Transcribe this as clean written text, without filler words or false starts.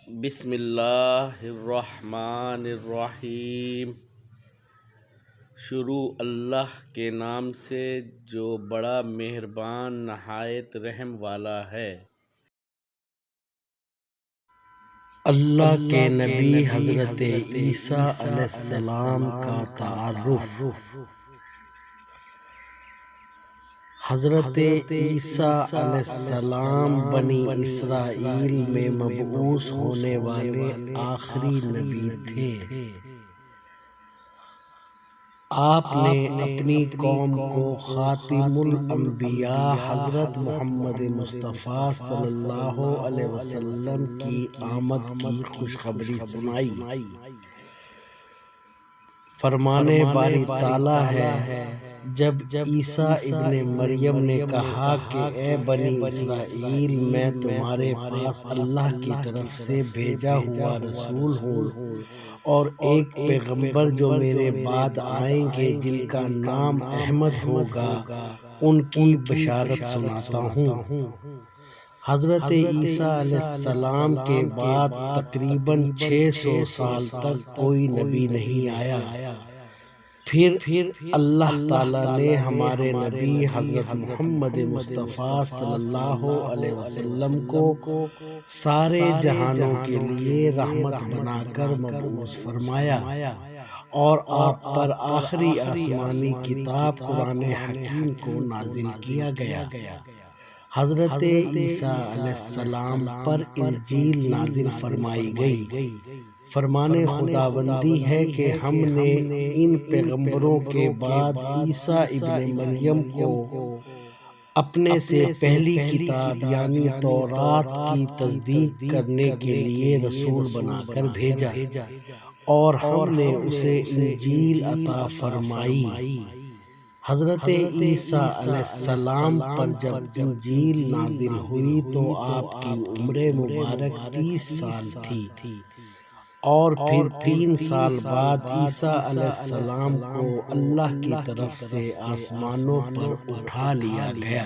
بسم اللہ الرحمن الرحیم۔ شروع اللہ کے نام سے جو بڑا مہربان نہایت رحم والا ہے۔ اللہ کے نبی حضرت عیسیٰ علیہ السلام کا تعارف۔ حضرت عیسیٰ علیہ السلام بنی اسرائیل میں مبعوث ہونے والے آخری نبی تھے۔ آپ نے اپنی قوم کو خاتم الانبیاء حضرت محمد مصطفیٰ صلی اللہ علیہ وسلم کی آمد کی خوشخبری سنائی۔ فرمانے باری تعالیٰ ہے، جب عیسیٰ ابن مریم نے کہا کہ اے بنی اسرائیل، میں تمہارے پاس اللہ کی طرف سے بھیجا ہوا رسول ہوں، اور ایک پیغمبر جو میرے بعد آئیں گے جن کا نام احمد ہوگا، ان کی بشارت سناتا ہوں۔ حضرت عیسیٰ علیہ السلام کے بعد تقریباً 600 سال تک کوئی نبی نہیں آیا۔ پھر اللہ تعالیٰ نے ہمارے نبی حضرت محمد مصطفیٰ صلی اللہ علیہ وسلم کو سارے جہانوں کے لیے رحمت بنا کر مبعوث فرمایا، اور آپ پر آخری آسمانی کتاب قرآن حکیم کو نازل کیا گیا۔ حضرت عیسیٰ علیہ السلام پر انجیل نازل فرمائی گئی۔ فرمانے خداوندی ہے کہ ہم نے ان پیغمبروں کے بعد عیسیٰ ابن مریم کو اپنے سے پہلی کتاب یعنی تورات کی تصدیق کرنے کے لیے رسول بنا کر بھیجا، اور ہم نے اسے انجیل عطا فرمائی۔ حضرت عیسیٰ علیہ السلام پر جب انجیل نازل ہوئی تو آپ کی عمر مبارک 30 سال تھی، اور پھر 3 سال بعد عیسیٰ علیہ السلام کو اللہ کی طرف سے آسمانوں پر اٹھا لیا گیا۔